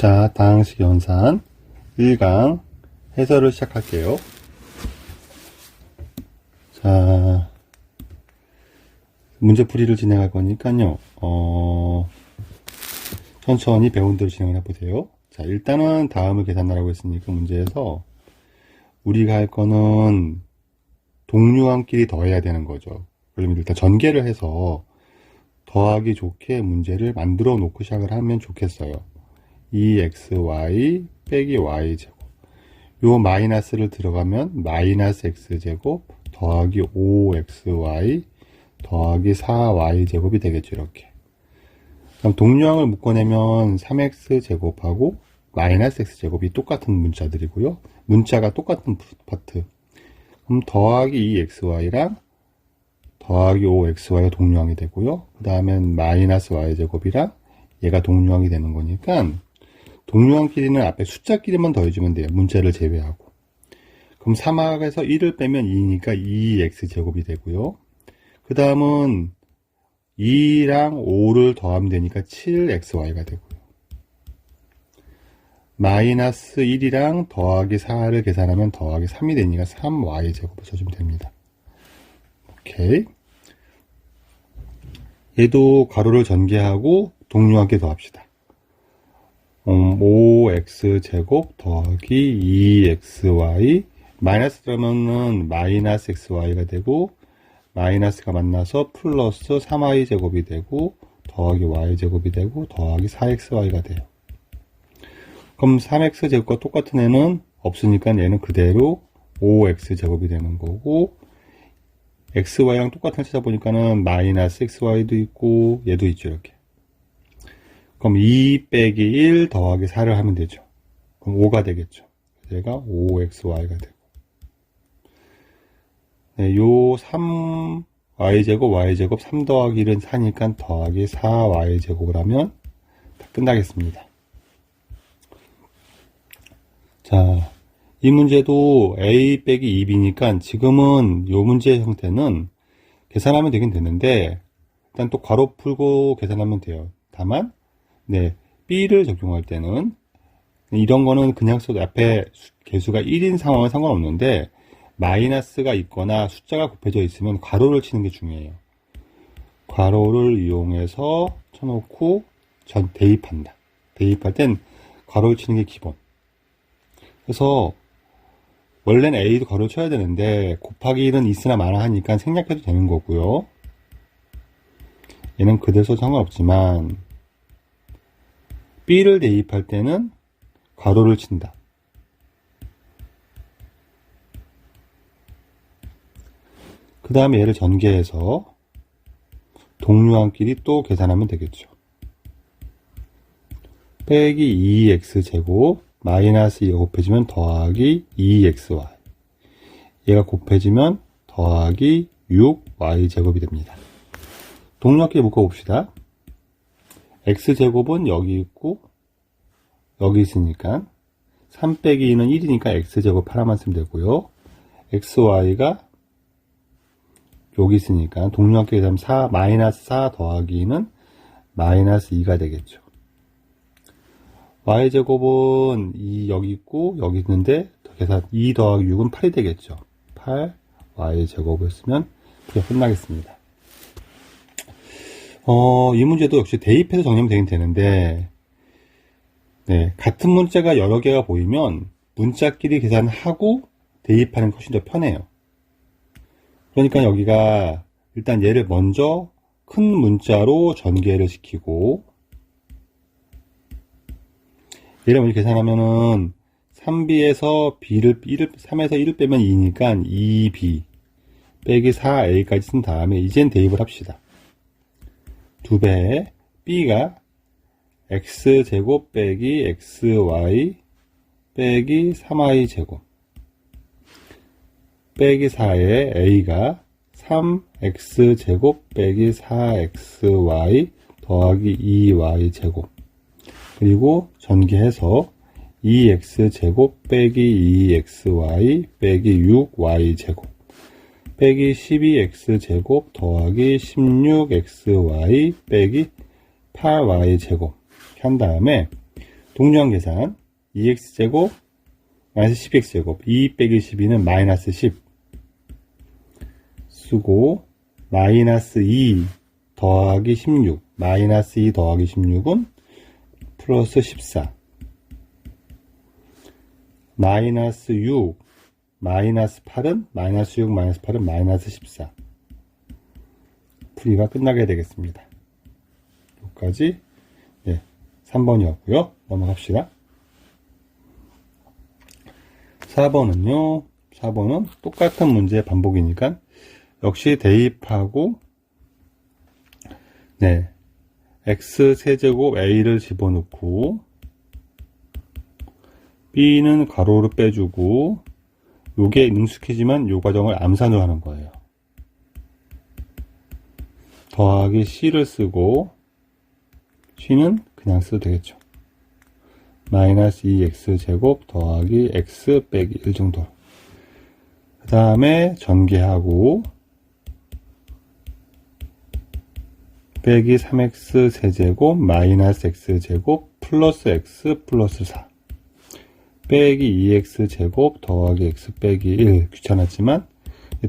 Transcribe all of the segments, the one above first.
자, 다항식 연산 1강 해설을 시작할게요. 자, 문제풀이를 진행할 거니까요. 천천히 배운 대로 진행을 해보세요. 자, 일단은 다음을 계산하라고 했으니까 문제에서 우리가 할 거는 동류항끼리 더해야 되는 거죠. 그러면 일단 전개를 해서 더하기 좋게 문제를 만들어 놓고 시작을 하면 좋겠어요. 2xy 빼기 y제곱, 요 마이너스를 들어가면 마이너스 x제곱 더하기 5xy 더하기 4y제곱이 되겠죠. 이렇게. 그럼 동류항을 묶어내면 3x제곱하고 마이너스 x제곱이 똑같은 문자들이고요. 문자가 똑같은 파트. 그럼 더하기 2xy랑 더하기 5xy가 동류항이 되고요. 그 다음엔 마이너스 y제곱이랑 얘가 동류항이 되는 거니까 동류항끼리는 앞에 숫자끼리만 더해주면 돼요. 문자를 제외하고. 그럼 3항에서 1을 빼면 2니까 2x제곱이 되고요. 그 다음은 2랑 5를 더하면 되니까 7xy가 되고요. 마이너스 1이랑 더하기 4를 계산하면 더하기 3이 되니까 3y제곱을 써주면 됩니다. 오케이. 얘도 가로를 전개하고 동류항끼리 더합시다. 5x제곱 더하기 2xy 마이너스 들어가면은 마이너스 xy가 되고 마이너스가 만나서 플러스 3y제곱이 되고 더하기 y제곱이 되고 더하기 4xy가 돼요. 그럼 3x제곱과 똑같은 애는 없으니까 얘는 그대로 5x제곱이 되는 거고, xy랑 똑같은 걸 찾아보니까는 마이너스 xy도 있고 얘도 있죠. 이렇게. 그럼 2 빼기 1 더하기 4를 하면 되죠. 그럼 5가 되겠죠. 얘가 5xy가 되고. 네, 요 3y제곱, y제곱 3 더하기 1은 4니까 더하기 4y제곱을 하면 다 끝나겠습니다. 자, 이 문제도 a 빼기 2b니까 지금은 요 문제의 형태는 계산하면 되긴 되는데 일단 또 괄호 풀고 계산하면 돼요. 다만 네, b를 적용할 때는 이런 거는 그냥 써도 앞에 개수가 1인 상황은 상관없는데 마이너스가 있거나 숫자가 곱해져 있으면 괄호를 치는 게 중요해요. 괄호를 이용해서 쳐놓고 대입한다. 대입할 땐 괄호를 치는 게 기본. 그래서 원래는 a도 괄호를 쳐야 되는데 곱하기 1은 있으나 마나 하니까 생략해도 되는 거고요. 얘는 그대로 써도 상관없지만 b를 대입할 때는 괄호를 친다. 그 다음에 얘를 전개해서 동류항끼리 또 계산하면 되겠죠. 빼기 2x제곱 마이너스 2가 곱해지면 더하기 2xy, 얘가 곱해지면 더하기 6y제곱이 됩니다. 동류항끼리 묶어봅시다. x제곱은 여기 있고 여기 있으니까 3 빼기 2는 1이니까 x제곱 하나만 쓰면 되고요. xy가 여기 있으니까 동류항끼리 되면 4, 마이너스 4 더하기 2는 마이너스 2가 되겠죠. y제곱은 2 여기 있고 여기 있는데 계산 2 더하기 6은 8이 되겠죠. 8 y제곱을 쓰면 그게 끝나겠습니다. 이 문제도 역시 대입해서 정리하면 되긴 되는데, 네, 같은 문자가 여러 개가 보이면 문자끼리 계산하고 대입하는 것이 더 편해요. 그러니까 여기가 일단 얘를 먼저 큰 문자로 전개를 시키고, 얘를 먼저 계산하면은 3b에서 3에서 1을 빼면 2니까 2b 빼기 4a까지 쓴 다음에 이젠 대입을 합시다. 2배에 b가 x제곱 빼기 xy 빼기 3y제곱 빼기 4에 a가 3x제곱 빼기 4xy 더하기 2y제곱, 그리고 전개해서 2x제곱 빼기 2xy 빼기 6y제곱 빼기 12x제곱 더하기 16xy 빼기 8y제곱 한 다음에 동류한 계산 2x제곱 마이너스 10x제곱 2 빼기 12는 마이너스 10 쓰고 마이너스 2 더하기 16 마이너스 2 더하기 16은 플러스 14 마이너스 6 마이너스 8은 마이너스 6 마이너스 8은 마이너스 14 풀이가 끝나게 되겠습니다. 여기까지 3번이었고요. 넘어갑시다. 4번은요. 4번은 똑같은 문제의 반복이니까 역시 대입하고 x세제곱 a를 집어넣고 b는 가로로 빼주고 요게 능숙해지만 요 과정을 암산으로 하는 거예요. 더하기 c를 쓰고 c는 그냥 써도 되겠죠. 마이너스 2x제곱 더하기 x 빼기 1 정도. 그 다음에 전개하고 빼기 3x 세제곱 마이너스 x제곱 플러스 x 플러스 4 빼기 2x제곱 더하기 x 빼기 1 귀찮았지만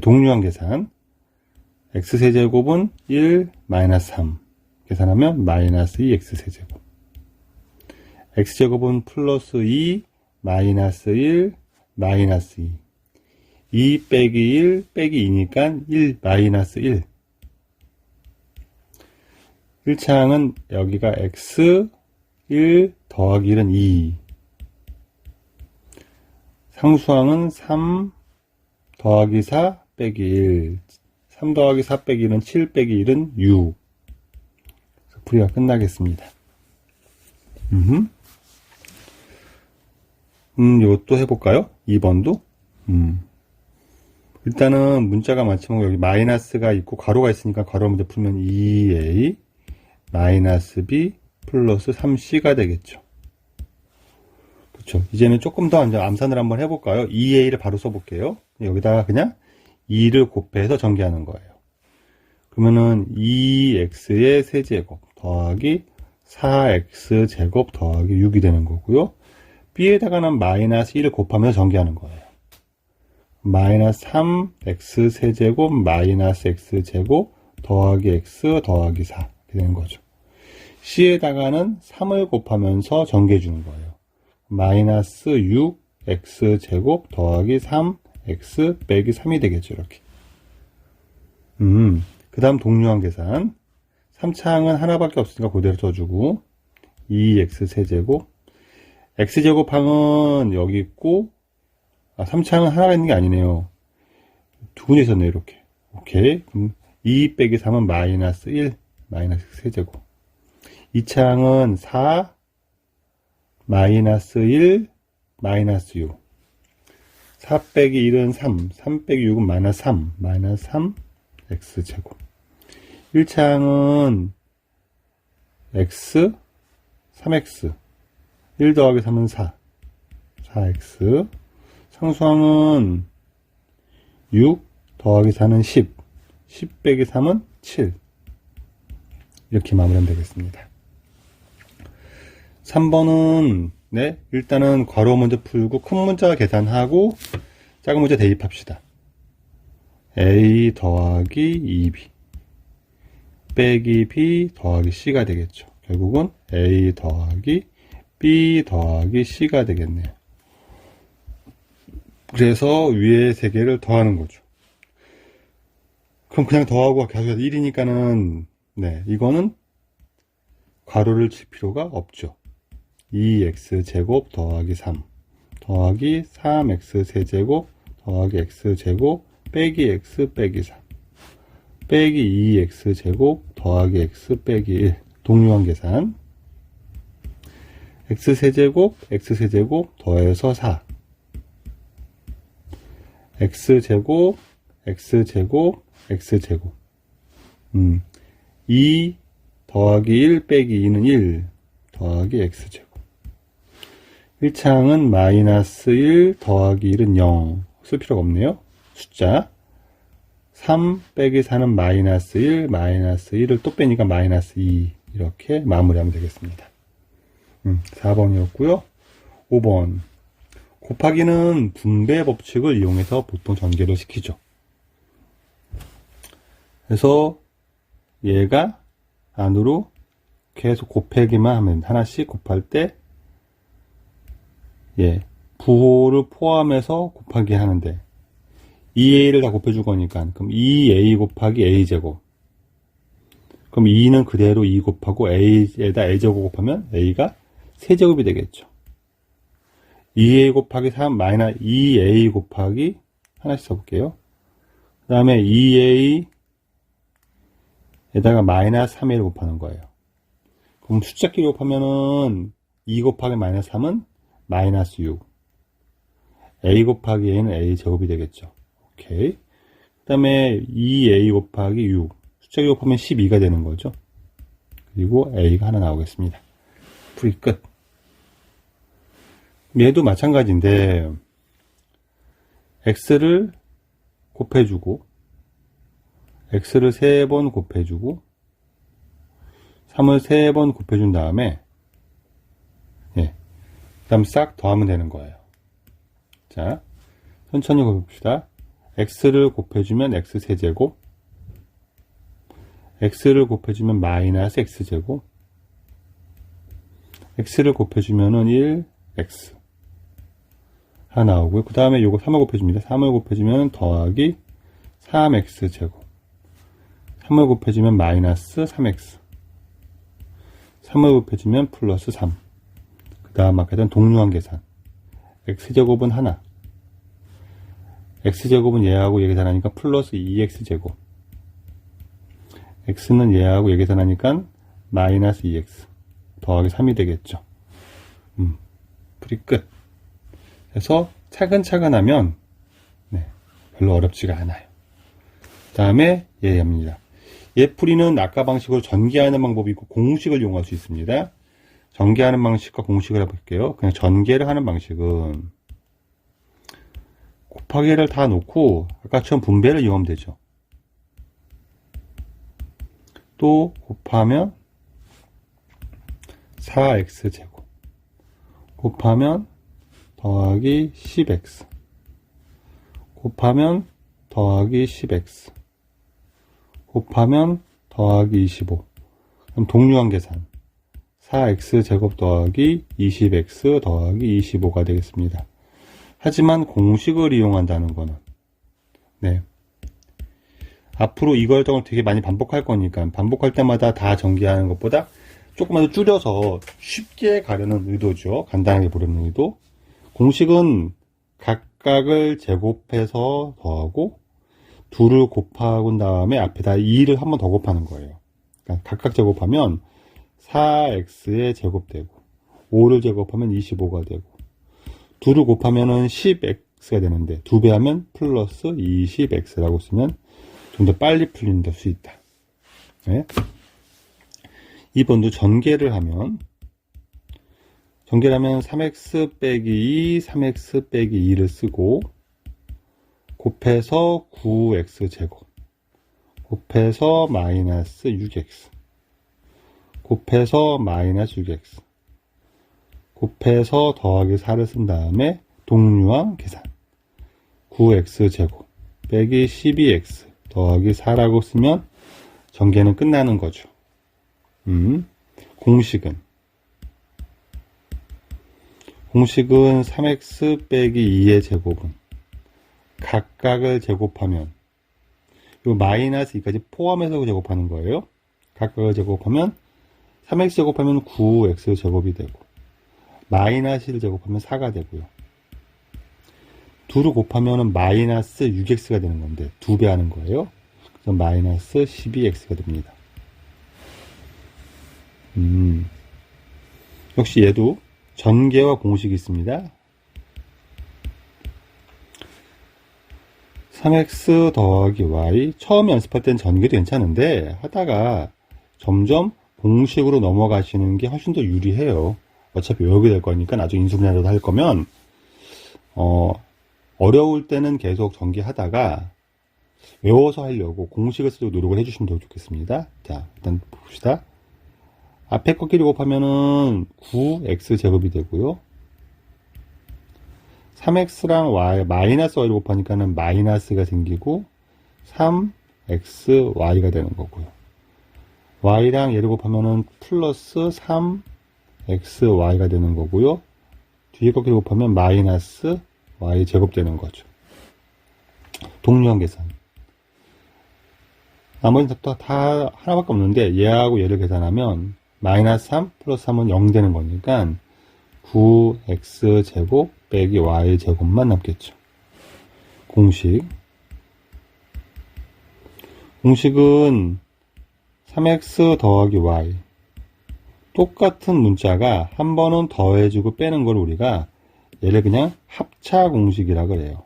동류한 계산 x세제곱은 1 마이너스 3 계산하면 마이너스 2x세제곱 x제곱은 플러스 2 마이너스 1 마이너스 2 2 빼기 1 빼기 2니까 1 마이너스 1 1차항은 여기가 x 1 더하기 1은 2 상수항은 3 더하기 4 빼기 1 3 더하기 4 빼기 1은 7 빼기 1은 6 풀이가 끝나겠습니다. 이것도 해볼까요? 2번도 일단은 문자가 많지만 여기 마이너스가 있고 가로가 있으니까 가로 먼저 풀면 2a 마이너스 b 플러스 3c가 되겠죠. 그렇죠. 이제는 조금 더 이제 암산을 한번 해볼까요? 2a를 바로 써볼게요. 여기다가 그냥 2를 곱해서 전개하는 거예요. 그러면은 2x의 세제곱 더하기 4x제곱 더하기 6이 되는 거고요. b에다가는 마이너스 1을 곱하면서 전개하는 거예요. 마이너스 3x 세제곱 마이너스 x제곱 더하기 x 더하기 4 이렇게 되는 거죠. c에다가는 3을 곱하면서 전개해 주는 거예요. 마이너스 6x 제곱 더하기 3x 빼기 3이 되겠죠. 이렇게. 그 다음 동류한 계산 3차항은 하나밖에 없으니까 그대로 써주고 2x 세제곱 x제곱항은 여기 있고 3차항은 하나가 있는 게 아니네요. 두 군데 있었네요. 이렇게. 오케이. 그럼 2 빼기 3은 마이너스 1 마이너스 세제곱 2차항은 4 마이너스 1 마이너스 6 4 빼기 1은 3 3 빼기 6은 마이너스 3 마이너스 3 x제곱 1차항은 x 3x 1 더하기 3은 4 4x 상수항은 6 더하기 4는 10 10 빼기 3은 7 이렇게 마무리하면 되겠습니다. 3번은 일단은 괄호 먼저 풀고 큰 문자 계산하고 작은 문자 대입합시다. a 더하기 2b 빼기 b 더하기 c가 되겠죠. 결국은 a 더하기 b 더하기 c가 되겠네요. 그래서 위에 세 개를 더하는 거죠. 그럼 그냥 더하고 계속해서 1이니까는 이거는 괄호를 칠 필요가 없죠. 2x제곱 더하기 3 더하기 3x 세제곱 더하기 x제곱 빼기 x 빼기 4 빼기 2x제곱 더하기 x 빼기 1 동류한 계산 x세제곱 x세제곱 더해서 4 x제곱 x제곱 x제곱 2 더하기 1 빼기 2는 1 더하기 x제곱 1차항은 마이너스 1 더하기 1은 0 쓸 필요가 없네요. 숫자 3 빼기 4는 마이너스 1 마이너스 1을 또 빼니까 마이너스 2 이렇게 마무리하면 되겠습니다. 4번이었고요. 5번. 곱하기는 분배 법칙을 이용해서 보통 전개를 시키죠. 그래서 얘가 안으로 계속 곱하기만 하면 하나씩 곱할 때 부호를 포함해서 곱하기 하는데 2a를 다 곱해줄 거니까 그럼 2a 곱하기 a제곱, 그럼 2는 그대로 2 곱하고 a에다 a제곱 곱하면 a가 세제곱이 되겠죠. 2a 곱하기 3 마이너스 2a 곱하기 하나씩 써볼게요. 그 다음에 2a에다가 마이너스 3a를 곱하는 거예요. 그럼 숫자끼리 곱하면은 2 곱하기 마이너스 3은 마이너스 6, a 곱하기 a는 a 제곱이 되겠죠. 오케이. 그 다음에 2a 곱하기 6 숫자끼리 곱하면 12가 되는 거죠. 그리고 a가 하나 나오겠습니다. 풀이 끝. 얘도 마찬가지인데 x를 곱해주고 x를 3번 곱해주고 3을 3번 곱해준 다음에 그 다음 싹 더하면 되는 거예요. 자, 천천히 곱해봅시다. x를 곱해주면 x 세제곱, x를 곱해주면 마이너스 x제곱, x를 곱해주면은 1x 하나 나오고요. 그 다음에 요거 3을 곱해줍니다. 3을 곱해주면 더하기 3x제곱, 3을 곱해주면 마이너스 3x, 3을 곱해주면 플러스 3. 그 다음 아까 했던 동류한 계산. x제곱은 하나, x제곱은 얘하고 얘 계산하니까 플러스 2x제곱, x는 얘하고 얘 계산하니까 마이너스 2x 더하기 3이 되겠죠. 풀이 끝. 그래서 차근차근 하면 별로 어렵지가 않아요. 그 다음에 얘입니다. 얘 풀이는 아까 방식으로 전개하는 방법이 있고 공식을 이용할 수 있습니다. 전개하는 방식과 공식을 해볼게요. 그냥 전개를 하는 방식은 곱하기를 다 놓고 아까처럼 분배를 이용하면 되죠. 또 곱하면 4x제곱 곱하면 더하기 10x 곱하면 더하기 10x 곱하면 더하기 25. 그럼 동류한 계산 4x제곱 더하기 20x 더하기 25가 되겠습니다. 하지만 공식을 이용한다는 거는 앞으로 이걸 되게 많이 반복할 거니까 반복할 때마다 다 전개하는 것보다 조금만 더 줄여서 쉽게 가려는 의도죠. 간단하게 보려는 의도. 공식은 각각을 제곱해서 더하고 둘을 곱하고 다음에 앞에다 2를 한 번 더 곱하는 거예요. 그러니까 각각 제곱하면 4x에 제곱되고 5를 제곱하면 25가 되고 둘을 곱하면은 10x가 되는데 2배 하면 플러스 20x라고 쓰면 좀 더 빨리 풀린다 수 있다. 2번도 전개를 하면 3x 빼기 2, 3x 빼기 2를 쓰고 곱해서 9x제곱 곱해서 마이너스 6x 곱해서 마이너스 6x 곱해서 더하기 4를 쓴 다음에 동류한 계산 9x제곱 빼기 12x 더하기 4라고 쓰면 전개는 끝나는 거죠. 공식은 3x 빼기 2의 제곱은 각각을 제곱하면 요 마이너스 2까지 포함해서 제곱하는 거예요. 각각을 제곱하면 3x 제곱하면 9x 제곱이 되고 마이너스 1 제곱하면 4가 되고요. 2를 곱하면 마이너스 6x가 되는 건데 2배 하는 거예요. 그래서 마이너스 12x가 됩니다. 역시 얘도 전개와 공식이 있습니다. 3x 더하기 y 처음 연습할 땐 전개도 괜찮은데 하다가 점점 공식으로 넘어가시는 게 훨씬 더 유리해요. 어차피 외우게 될 거니까 나중에 인수분해라도 할 거면 어려울 때는 계속 전개하다가 외워서 하려고 공식을 쓰려고 노력을 해주시면 더 좋겠습니다. 자, 일단 봅시다. 앞에 거끼리 곱하면은 9x제곱이 되고요. 3x랑 y, 마이너스 y를 곱하니까는 마이너스가 생기고 3xy가 되는 거고요. y랑 얘를 곱하면은 플러스 3xy가 되는 거고요. 뒤에 거끼리 곱하면 마이너스 y제곱 되는 거죠. 동류한 계산. 나머지는 다 하나밖에 없는데 얘하고 얘를 계산하면 마이너스 3 플러스 3은 0 되는 거니까 9x제곱 빼기 y제곱만 남겠죠. 공식은 3x 더하기 y. 똑같은 문자가 한 번은 더해주고 빼는 걸 우리가 얘를 그냥 합차 공식이라 그래요.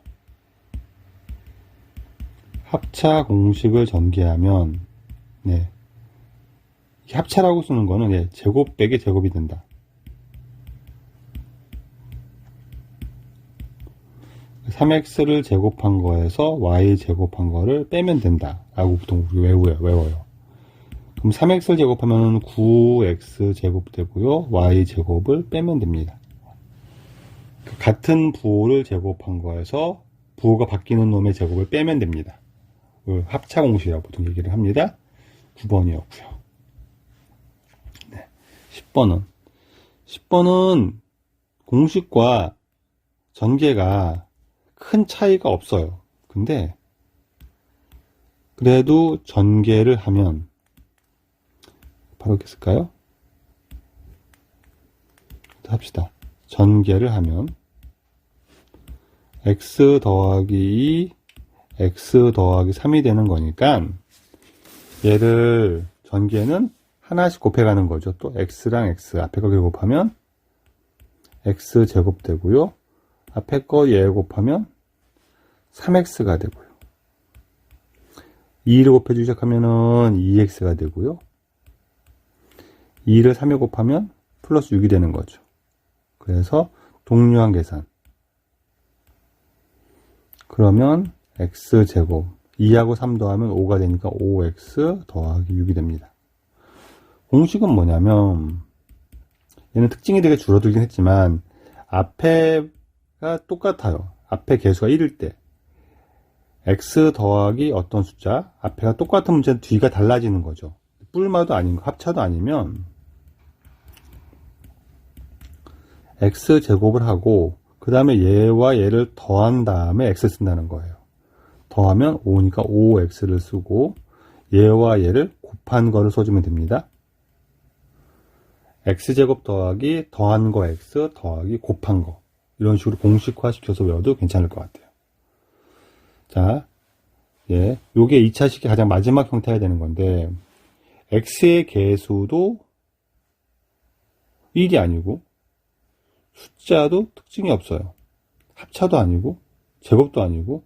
합차 공식을 전개하면, 네. 합차라고 쓰는 거는, 예, 제곱 빼기 제곱이 된다. (3x를) 제곱한 거에서 y 제곱한 거를 빼면 된다 라고 보통 외워요. 그럼 3x를 제곱하면 9x 제곱 되고요. y 제곱을 빼면 됩니다. 같은 부호를 제곱한 거에서 부호가 바뀌는 놈의 제곱을 빼면 됩니다. 합차 공식이라고 보통 얘기를 합니다. 9번이었고요. 네. 10번은 공식과 전개가 큰 차이가 없어요. 근데 그래도 전개를 하면 바로 이렇게 쓸까요? 합시다. 전개를 하면 x 더하기 2 x 더하기 3이 되는 거니까 얘를 전개는 하나씩 곱해가는 거죠. 또 x랑 x 앞에 거 곱하면 x 제곱 되고요. 앞에 거 얘 곱하면 3x가 되고요. 2를 곱해주기 시작하면은 2x가 되고요. 2를 3에 곱하면 플러스 6이 되는 거죠. 그래서 동류한 계산. 그러면 x제곱 2하고 3 더하면 5가 되니까 5x 더하기 6이 됩니다. 공식은 뭐냐면 얘는 특징이 되게 줄어들긴 했지만 앞에가 똑같아요. 앞에 개수가 1일 때 x 더하기 어떤 숫자 앞에가 똑같은 문제는 뒤가 달라지는 거죠. 뿔마도 아닌 거 합차도 아니면 x제곱을 하고 그 다음에 얘와 얘를 더한 다음에 x 쓴다는 거예요. 더하면 5니까 5x를 쓰고 얘와 얘를 곱한 거를 써주면 됩니다. x제곱 더하기 더한 거 x 더하기 곱한 거 이런 식으로 공식화 시켜서 외워도 괜찮을 것 같아요. 자, 예, 요게 2차식의 가장 마지막 형태가 되는 건데 x의 개수도 1이 아니고 숫자도 특징이 없어요. 합차도 아니고 제곱도 아니고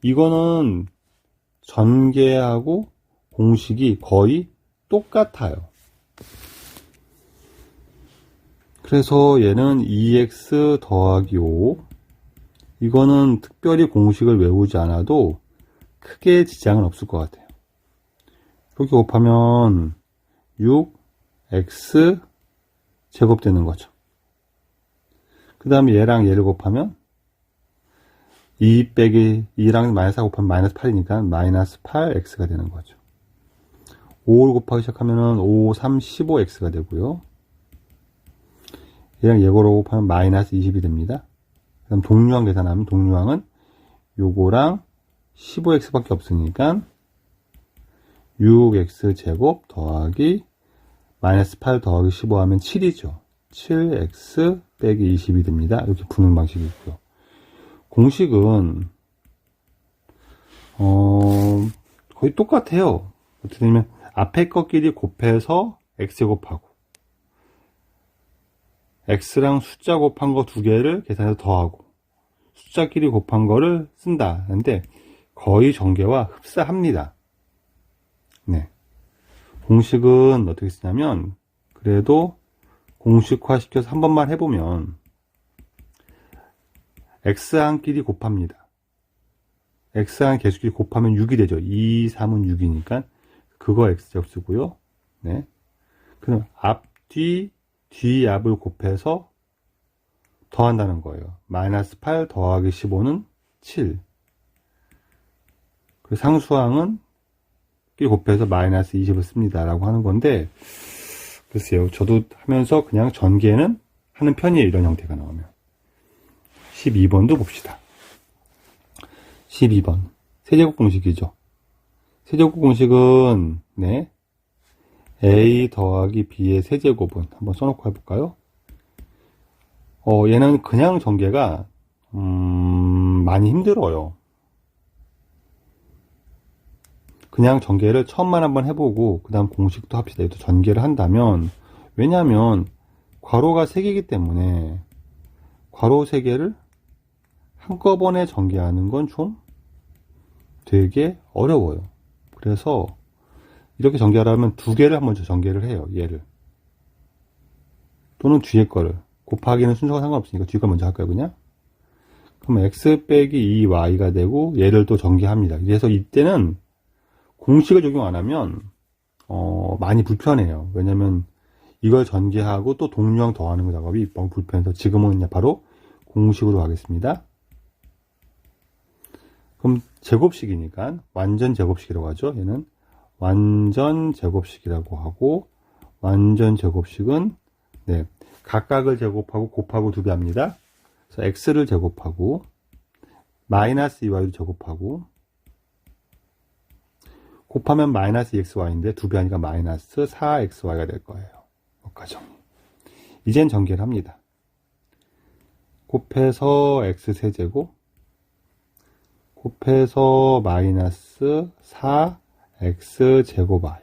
이거는 전개하고 공식이 거의 똑같아요. 그래서 얘는 2x 더하기 5 이거는 특별히 공식을 외우지 않아도 크게 지장은 없을 것 같아요. 이렇게 곱하면 6x 제곱 되는 거죠. 그 다음에 얘랑 얘를 곱하면 2 빼기 2랑 마이너스 4 곱하면 마이너스 8이니까 마이너스 8x가 되는 거죠. 5를 곱하기 시작하면은 5, 3, 15x가 되고요. 얘랑 얘거로 곱하면 마이너스 20이 됩니다. 그 다음 동류항 계산하면 동류항은 요거랑 15x 밖에 없으니까 6x 제곱 더하기 마이너스 8 더하기 15 하면 7이죠. 7x 빼기 20이 됩니다. 이렇게 푸는 방식이 있고요. 공식은 거의 똑같아요. 어떻게 되냐면 앞에 것끼리 곱해서 x 곱하고 x랑 숫자 곱한 거 두 개를 계산해서 더하고 숫자끼리 곱한 거를 쓴다. 근데 거의 전개와 흡사합니다. 네. 공식은 어떻게 쓰냐면 그래도 공식화 시켜서 한 번만 해보면 x항끼리 곱합니다. x항 개수끼리 곱하면 6이 되죠. 2, 3은 6이니까 그거 x제곱 쓰고요. 네. 그럼 뒤 앞을 곱해서 더한다는 거예요. 마이너스 8 더하기 15는 7. 그 상수항은 곱해서 마이너스 20을 씁니다. 라고 하는 건데, 글쎄요. 저도 하면서 그냥 전개는 하는 편이에요. 이런 형태가 나오면. 12번도 봅시다. 12번. 세제곱 공식이죠. 세제곱 공식은, 네. A 더하기 B의 세제곱은 한번 써놓고 해볼까요? 얘는 그냥 전개가, 많이 힘들어요. 그냥 전개를 처음만 한번 해보고 그 다음 공식도 합시다. 이것도 전개를 한다면, 왜냐하면 괄호가 3개이기 때문에 괄호 3개를 한꺼번에 전개하는 건 좀 되게 어려워요. 그래서 이렇게 전개하려면 2개를 먼저 전개를 해요. 얘를 또는 뒤에 거를. 곱하기는 순서가 상관없으니까 뒤에 걸 먼저 할까요? 그냥? 그럼 x 빼기 2y가 되고 얘를 또 전개합니다. 그래서 이때는 공식을 적용 안 하면 많이 불편해요. 왜냐면 이걸 전개하고 또 동류항 더하는 작업이 너무 불편해서 지금은 그냥 바로 공식으로 하겠습니다. 그럼 제곱식이니까 완전 제곱식이라고 하죠. 얘는 완전 제곱식이라고 하고, 완전 제곱식은 네, 각각을 제곱하고 곱하고 2배 합니다. 그래서 x를 제곱하고 마이너스 2y를 제곱하고 곱하면 마이너스 2xy인데 2배 하니까 마이너스 4xy가 될 거예요. 여기까지. 이젠 전개를 합니다. 곱해서 x 세제곱 곱해서 마이너스 4x 제곱 y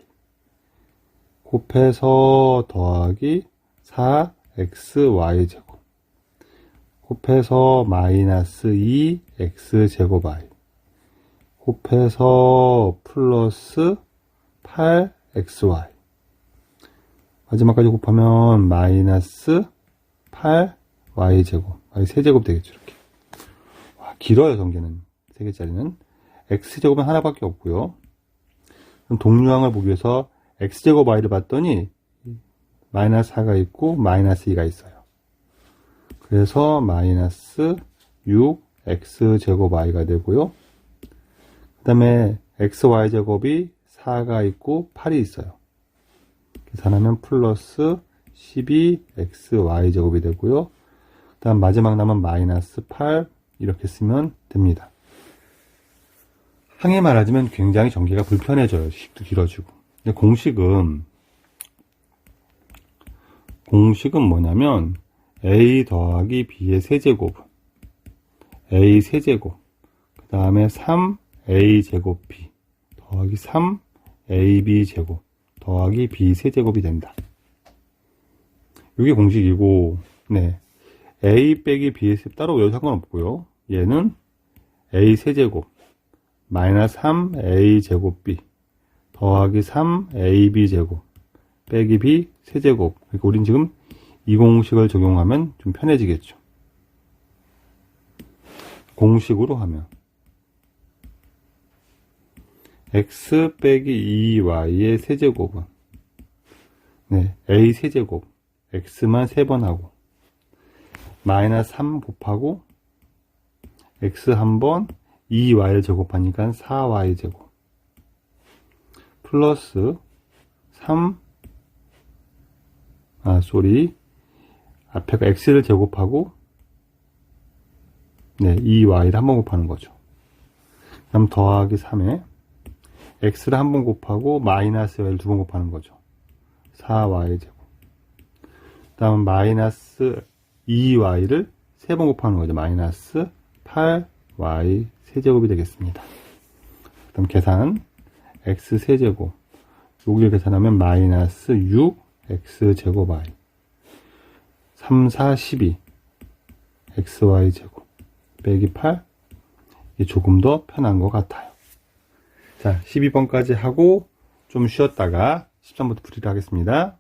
곱해서 더하기 4xy 제곱 곱해서 마이너스 2x 제곱 y 곱해서 플러스 8xy 마지막까지 곱하면 마이너스 8y 제곱 y 세제곱 되겠죠. 이렇게. 와, 길어요. 전개는 3개짜리는. x제곱은 하나밖에 없고요. 그럼 동류항을 보기 위해서 x제곱 y를 봤더니 마이너스 4가 있고 마이너스 2가 있어요. 그래서 마이너스 6x제곱 y가 되고요. 그 다음에 xy제곱이 4가 있고 8이 있어요. 계산하면 플러스 12xy제곱이 되고요. 그 다음 마지막 남은 마이너스 8 이렇게 쓰면 됩니다. 항해 말하자면 굉장히 전개가 불편해져요. 식도 길어지고. 근데 공식은 뭐냐면 a 더하기 b의 세제곱 a 세제곱 그 다음에 3a 제곱 b 더하기 3ab 제곱 더하기 b 세제곱이 된다. 이게 공식이고, 네. a 빼기 b의 세 따로 외워도 상관없고요. 얘는 a 세제곱 마이너스 3a 제곱 b 더하기 3ab 제곱 빼기 b 세제곱. 그러니까 우린 지금 이 공식을 적용하면 좀 편해지겠죠. 공식으로 하면 x 빼기 2y의 세제곱은 네, a 세제곱 x만 3번 하고 마이너스 3 곱하고 x 한번 2y를 제곱하니까 4y 제곱 플러스 3 앞에가 x를 제곱하고 네, 2y를 한번 곱하는 거죠. 그럼 더하기 3에 x를 한번 곱하고 마이너스 y를 2번 곱하는 거죠. 4y 제곱. 다음 마이너스 2y를 3번 곱하는 거죠. 마이너스 8y 세제곱이 되겠습니다. 그다음 계산 x 세제곱 여기를 계산하면 마이너스 6x 제곱 y 3, 4, 12 xy 제곱 빼기 8 이게 조금 더 편한 것 같아요. 자, 12번까지 하고 좀 쉬었다가 13번부터 풀이를 하겠습니다.